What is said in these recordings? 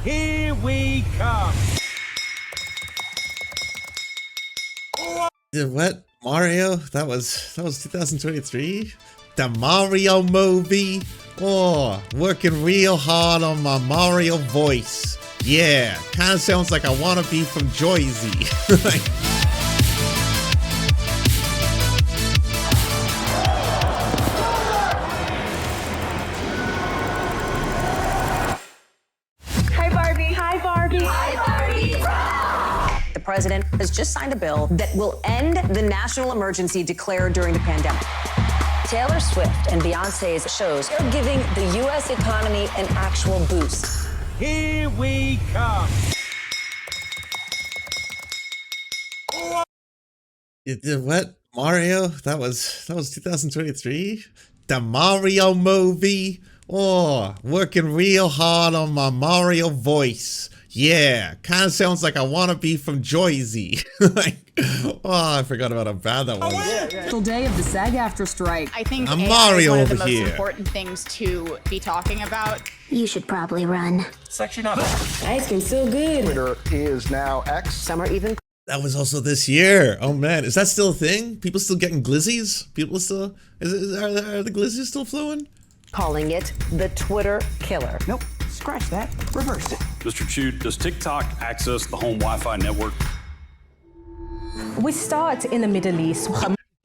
Here we come. What? Mario? That was 2023? The Mario movie? Oh, working real hard on my Mario voice. Yeah, kind of sounds like I want to be from Jersey. Hi, Barbie. Hi, Barbie. Hi, Barbie. The president has just signed a bill that will end the national emergency declared during the pandemic. Taylor Swift and Beyonce's shows are giving the U.S. economy an actual boost. Here we come. What? Mario? That was 2023? The Mario movie? Oh, working real hard on my Mario voice. Yeah, kind of sounds like I want to be from Jersey. Oh, I forgot about how bad that was. Official day of the SAG-AFTRA strike. I think I'm AI Mario is one of the over most here. important things to be talking about. You should probably run. It's actually not bad. Ice cream so good. Twitter is now X. Some are even That was also this year. Oh man, is that still a thing? People still getting glizzies? People still, are the glizzies still flowing? calling it the Twitter killer. Nope, scratch that. Reverse it. Mr. Chu, does TikTok access the home Wi-Fi network? We start in the Middle East.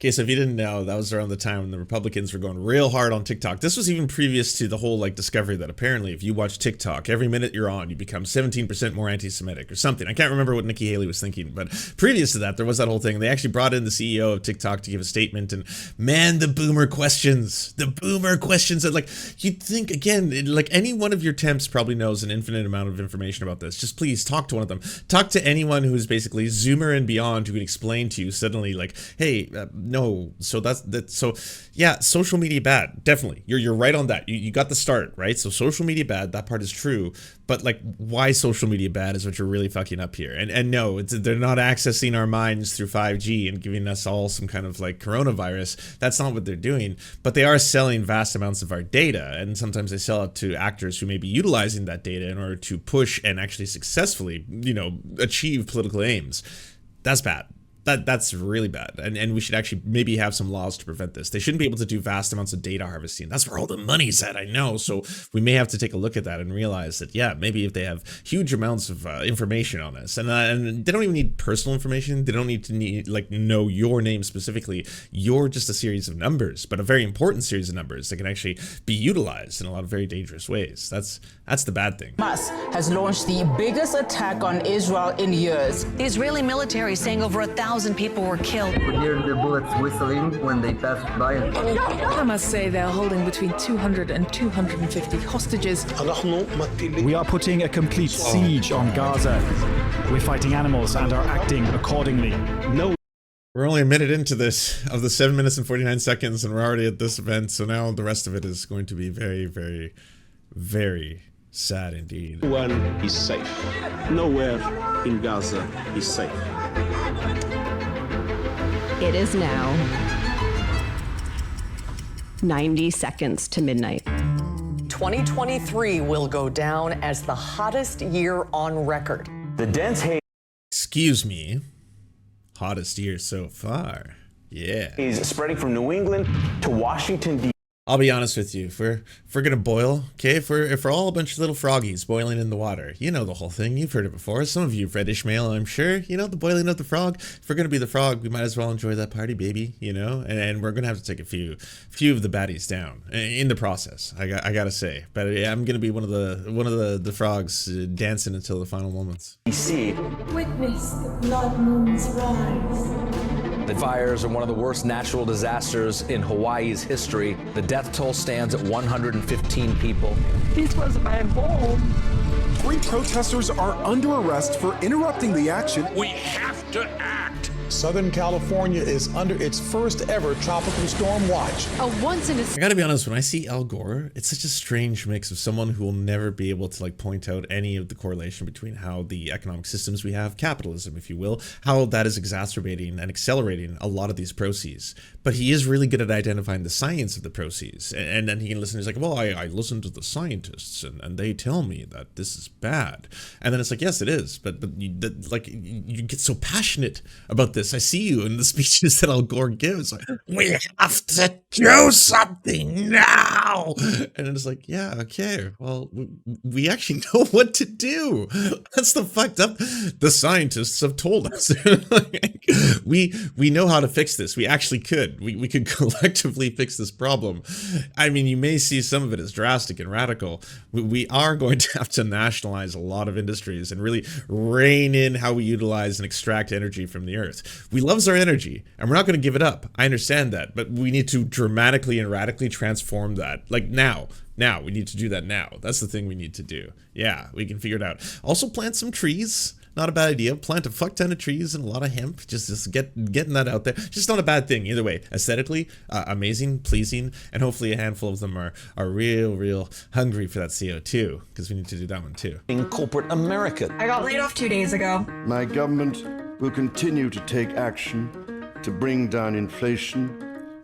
Okay, so if you didn't know, that was around the time when the Republicans were going real hard on TikTok. This was even previous to the whole discovery that apparently if you watch TikTok, every minute you're on, you become 17% more anti-Semitic or something. I can't remember what Nikki Haley was thinking, but previous to that, there was that whole thing. They actually brought in the CEO of TikTok to give a statement, and man, the boomer questions that you'd think, again, any one of your temps probably knows an infinite amount of information about this. Just please talk to one of them. Talk to anyone who's basically Zoomer and beyond who can explain to you suddenly hey, no, so so yeah, social media bad, definitely. You're right on that. You got the start, right? So social media bad, that part is true, but why social media bad is what you're really fucking up here. And no, they're not accessing our minds through 5G and giving us all some kind of coronavirus. That's not what they're doing, but they are selling vast amounts of our data, and sometimes they sell it to actors who may be utilizing that data in order to push and actually successfully, achieve political aims. That's bad. That's really bad, and we should actually maybe have some laws to prevent this. They shouldn't be able to do vast amounts of data harvesting. That's where all the money's at, I know. So we may have to take a look at that and realize that, yeah, maybe if they have huge amounts of information on us, and they don't even need personal information. They don't need to know your name specifically. You're just a series of numbers, but a very important series of numbers that can actually be utilized in a lot of very dangerous ways. That's the bad thing. Hamas has launched the biggest attack on Israel in years. The Israeli military saying over 1,000 people were killed. We hear the bullets whistling when they pass by. Hamas say they're holding between 200 and 250 hostages. We are putting a complete siege on Gaza. We're fighting animals and are acting accordingly. No. We're only a minute into this, of the 7 minutes and 49 seconds, and we're already at this event, so now the rest of it is going to be very, very, very sad indeed. No one is safe. Nowhere in Gaza is safe. It is now 90 seconds to midnight. 2023 will go down as the hottest year on record. The dense haze Excuse me. Hottest year so far. Yeah. is spreading from New England to Washington, D.C. I'll be honest with you. If we're gonna boil, okay, if we're all a bunch of little froggies boiling in the water, you know the whole thing. You've heard it before. Some of you've read Ishmael, I'm sure. You know the boiling of the frog. If we're gonna be the frog, we might as well enjoy that party, baby. And we're gonna have to take a few of the baddies down in the process. I gotta say, but yeah, I'm gonna be one of the frogs dancing until the final moments. Witness the blood moon's rise. The fires are one of the worst natural disasters in Hawaii's history. The death toll stands at 115 people. This was my home. 3 protesters are under arrest for interrupting the action. We have to act. Southern California is under its first ever tropical storm watch. A once in a... I gotta be honest, when I see Al Gore, it's such a strange mix of someone who will never be able to like point out any of the correlation between how the economic systems we have, capitalism if you will, how that is exacerbating and accelerating a lot of these proces. But he is really good at identifying the science of the proces. And then he can listen, he's like, well, I listen to the scientists and they tell me that this is bad. And then it's like, yes, it is. But you get so passionate about this. I see you in the speeches that Al Gore gives. Like, we have to do something now. And it's like, yeah, okay. Well, we actually know what to do. That's the fucked up. The scientists have told us. we know how to fix this. We actually could. We could collectively fix this problem. I mean, you may see some of it as drastic and radical. We are going to have to nationalize a lot of industries and really rein in how we utilize and extract energy from the earth. We love our energy and we're not going to give it up. I understand that, but we need to dramatically and radically transform that. Like now we need to do that now. That's the thing we need to do. Yeah, we can figure it out. Also plant some trees. Not a bad idea. Plant a fuck ton of trees and a lot of hemp. Just getting that out there. Just not a bad thing either way. Aesthetically, amazing, pleasing, and hopefully a handful of them are real hungry for that CO2 because we need to do that one too. In corporate America. I got laid off 2 days ago. My government will continue to take action to bring down inflation,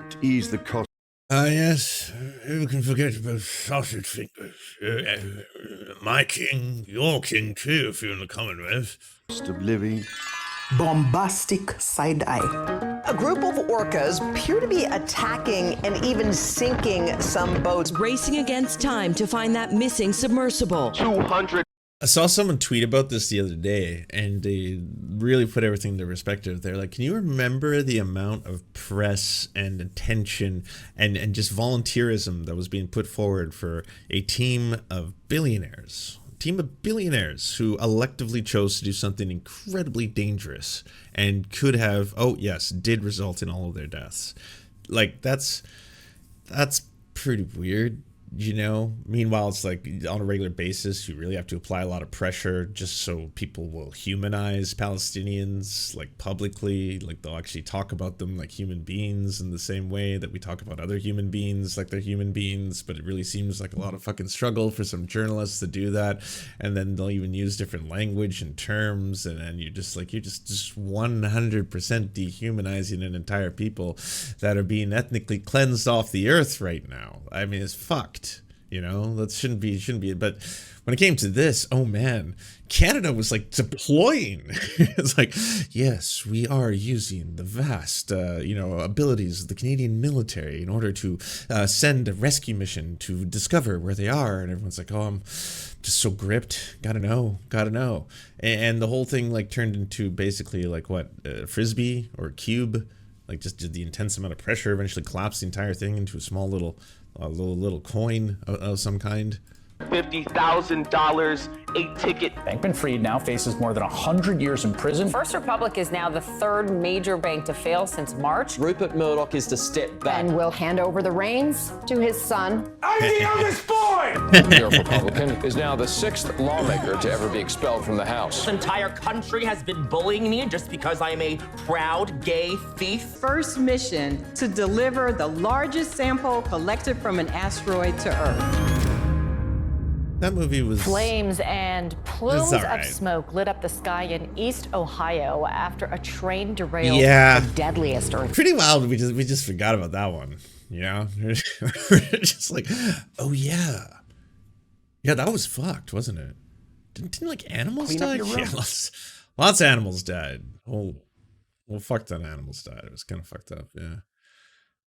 to ease the cost. Yes, who can forget about sausage fingers? My king, your king too, if you're in the Commonwealth. Cost of living. Bombastic side eye. A group of orcas appear to be attacking and even sinking some boats. Racing against time to find that missing submersible. 200. I saw someone tweet about this the other day, and they really put everything into perspective. They're like, can you remember the amount of press and attention and just volunteerism that was being put forward for a team of billionaires? Team of billionaires who electively chose to do something incredibly dangerous and could have, oh yes, did result in all of their deaths. Like, that's pretty weird. You know, meanwhile, it's like on a regular basis, you really have to apply a lot of pressure just so people will humanize Palestinians, like publicly, like they'll actually talk about them like human beings in the same way that we talk about other human beings like they're human beings. But it really seems like a lot of fucking struggle for some journalists to do that. And then they'll even use different language and terms. And then you're just 100% dehumanizing an entire people that are being ethnically cleansed off the earth right now. I mean, it's fucked. You know, that shouldn't be, but when it came to this, oh man, Canada was like deploying. It's like, yes, we are using the vast, abilities of the Canadian military in order to send a rescue mission to discover where they are. And everyone's like, oh, I'm just so gripped. Gotta know. And the whole thing like turned into basically like what, Frisbee or Cube, like just the intense amount of pressure eventually collapsed the entire thing into a small little coin of some kind. $50,000 a ticket. Bankman-Fried now faces more than 100 years in prison. First Republic is now the third major bank to fail since March. Rupert Murdoch is to step back. And will hand over the reins to his son. I'm the youngest boy! The Republican is now the 6th lawmaker to ever be expelled from the House. This entire country has been bullying me just because I am a proud gay thief. First mission to deliver the largest sample collected from an asteroid to Earth. That movie was... Flames and plumes of smoke lit up the sky in East Ohio after a train derailed the deadliest earth. Pretty wild. We just forgot about that one. Yeah. We're just like, oh yeah. Yeah, that was fucked, wasn't it? Didn't like animals die? Yeah, lots of animals died. Oh, well, fuck ton of animals died. It was kind of fucked up, yeah.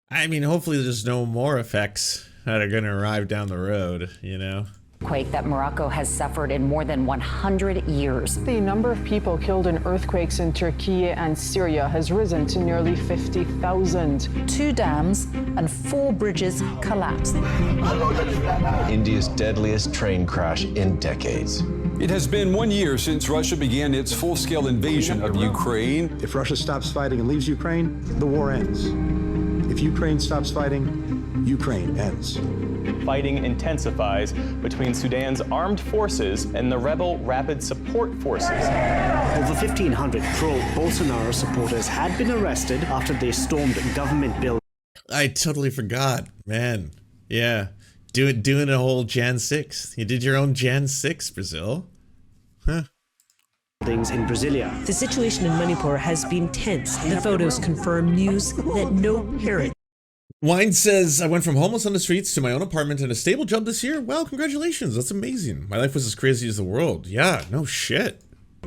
I mean, hopefully there's no more effects that are going to arrive down the road, you know? Quake that Morocco has suffered in more than 100 years. The number of people killed in earthquakes in Turkey and Syria has risen to nearly 50,000. 2 dams and 4 bridges collapsed. India's deadliest train crash in decades. It has been 1 year since Russia began its full-scale invasion of Ukraine. If Russia stops fighting and leaves Ukraine, the war ends. If Ukraine stops fighting, Ukraine ends. Fighting intensifies between Sudan's armed forces and the rebel rapid support forces. Over 1,500 pro-Bolsonaro supporters had been arrested after they stormed government buildings. I totally forgot, man. Yeah, doing a whole Jan 6. You did your own Jan 6, Brazil. Huh. Things in Brasilia. The situation in Manipur has been tense. The photos confirm news that no parent. Wine says, I went from homeless on the streets to my own apartment and a stable job this year. Well, congratulations. That's amazing. My life was as crazy as the world. Yeah, no shit.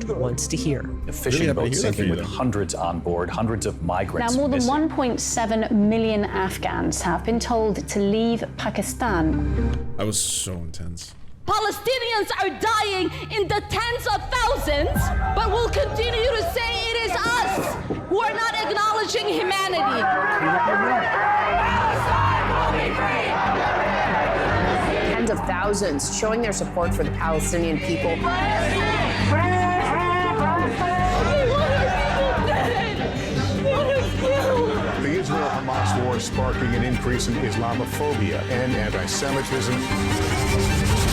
Wants to hear. A fishing boat sinking with hundreds on board, hundreds of migrants. Now, more than missing. 1.7 million Afghans have been told to leave Pakistan. That was so intense. Palestinians are dying in the tens of thousands, but we'll continue to say it is us who are not acknowledging humanity. Tens of thousands showing their support for the Palestinian people. The Israel-Hamas war is sparking an increase in Islamophobia and anti-Semitism.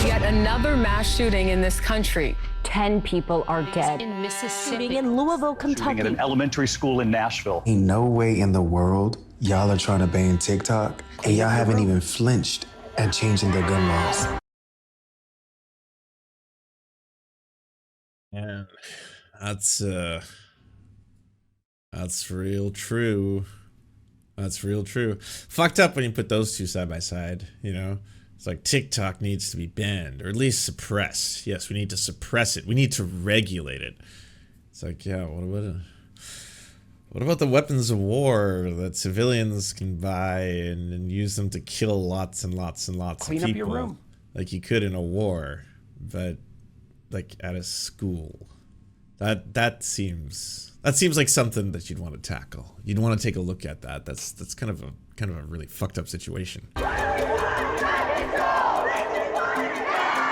Yet another mass shooting in this country. 10 people are dead. In Mississippi, in Louisville, Kentucky. At an elementary school in Nashville. Ain't no way in the world y'all are trying to ban TikTok and y'all haven't even flinched at changing the gun laws. Yeah, that's real true. That's real true. Fucked up when you put those two side by side, you know? It's like TikTok needs to be banned, or at least suppressed. Yes, we need to suppress it. We need to regulate it. It's like, yeah, what about the weapons of war that civilians can buy and use them to kill lots and lots and lots of people? Clean up your room. Like you could in a war, but like at a school. That seems like something that you'd want to tackle. You'd want to take a look at that. That's kind of a really fucked up situation.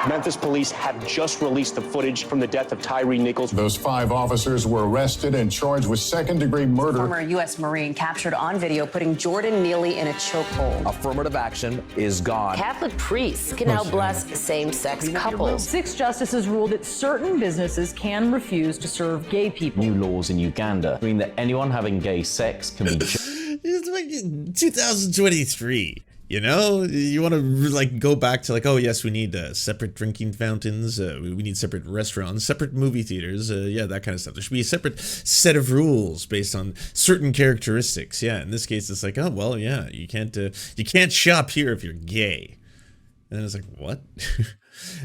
Memphis police have just released the footage from the death of Tyree Nichols. Those 5 officers were arrested and charged with second-degree murder. Former U.S. Marine captured on video putting Jordan Neely in a chokehold. Affirmative action is gone. Catholic priests can now bless same-sex couples. 6 justices ruled that certain businesses can refuse to serve gay people. New laws in Uganda mean that anyone having gay sex can be... It's like 2023. You know, you want to like go back to like, oh yes, we need separate drinking fountains, we need separate restaurants, separate movie theaters, yeah, that kind of stuff. There should be a separate set of rules based on certain characteristics. Yeah, in this case, it's like, oh well, yeah, you can't shop here if you're gay. And then it's like, what?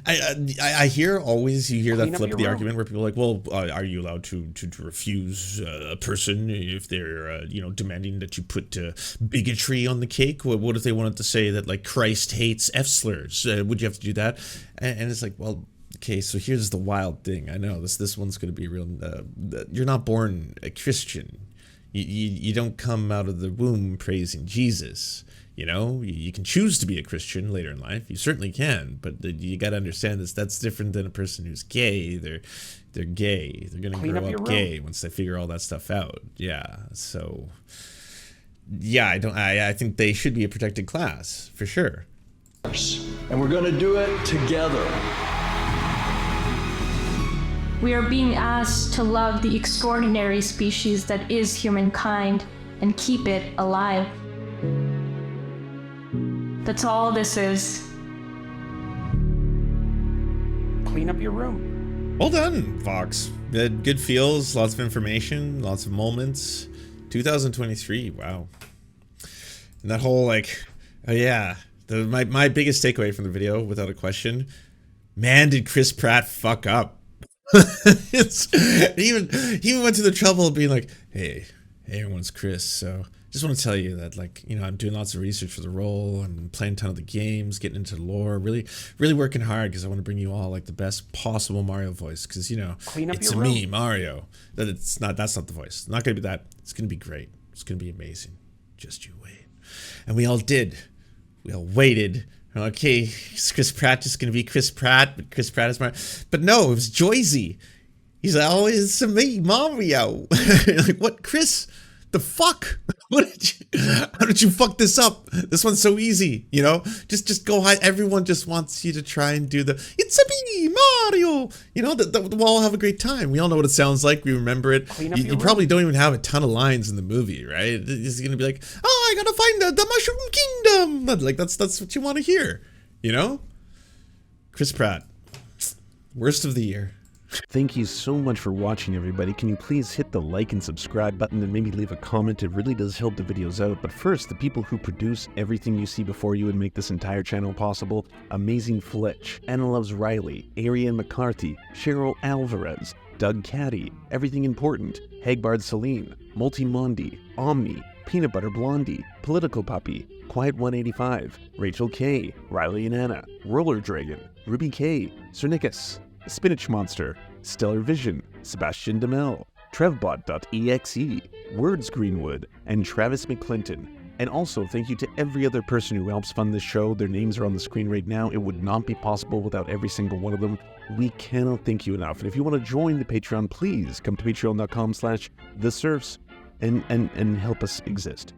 I hear always, you hear that flip of the argument where people are like, well, are you allowed to refuse a person if they're, you know, demanding that you put bigotry on the cake? What if they wanted to say that, like, Christ hates F slurs? Would you have to do that? And it's like, well, okay, so here's the wild thing. I know this one's going to be real. You're not born a Christian. You don't come out of the womb praising Jesus. You know, you can choose to be a Christian later in life. You certainly can, but you got to understand that's different than a person who's gay. They're gay. They're going to grow up gay once they figure all that stuff out. Yeah. So, yeah, I think they should be a protected class for sure. And we're going to do it together. We are being asked to love the extraordinary species that is humankind and keep it alive. That's all this is. Clean up your room. Well done, Vox. Good feels, lots of information, lots of moments. 2023, wow. And that whole like, oh yeah, my biggest takeaway from the video, without a question, man, did Chris Pratt fuck up. He even went to the trouble of being like, hey, everyone's Chris, so just want to tell you that, like, you know, I'm doing lots of research for the role. I'm playing a ton of the games, getting into the lore, really working hard because I want to bring you all like the best possible Mario voice. Because, you know, it's me, Mario. That's not the voice. It's not gonna be that. It's gonna be great. It's gonna be amazing. Just you wait. And we all did. We all waited. Okay, is Chris Pratt just gonna be Chris Pratt? But Chris Pratt is Mario. But no, it was Joyzy. He's like, oh, it's me, Mario. Like, what, Chris? The fuck? How did you fuck this up? This one's so easy, you know? Just go hide. Everyone just wants you to try and do the, it's a me, Mario. You know, we'll all have a great time. We all know what it sounds like. We remember it. You probably don't even have a ton of lines in the movie, right? It's going to be like, oh, I gotta find the Mushroom Kingdom. Like, that's what you want to hear, you know? Chris Pratt, worst of the year. Thank you so much for watching, everybody. Can you please hit the like and subscribe button and maybe leave a comment? It really does help the videos out. But first, the people who produce everything you see before you and make this entire channel possible: Amazing Fletch, Anna Loves Riley, Ariane McCarthy, Cheryl Alvarez, Doug Caddy, Everything Important, Hagbard Celine, Multimondi, Omni, Peanut Butter Blondie, Political Puppy, Quiet 185, Rachel K, Riley and Anna, Roller Dragon, Ruby K, Cernicus, Spinach Monster, Stellar Vision, Sebastian Demel, Trevbot.exe, Words Greenwood, and Travis McClinton. And also, thank you to every other person who helps fund this show. Their names are on the screen right now. It would not be possible without every single one of them. We cannot thank you enough. And if you want to join the Patreon, please come to patreon.com/theserfs and help us exist.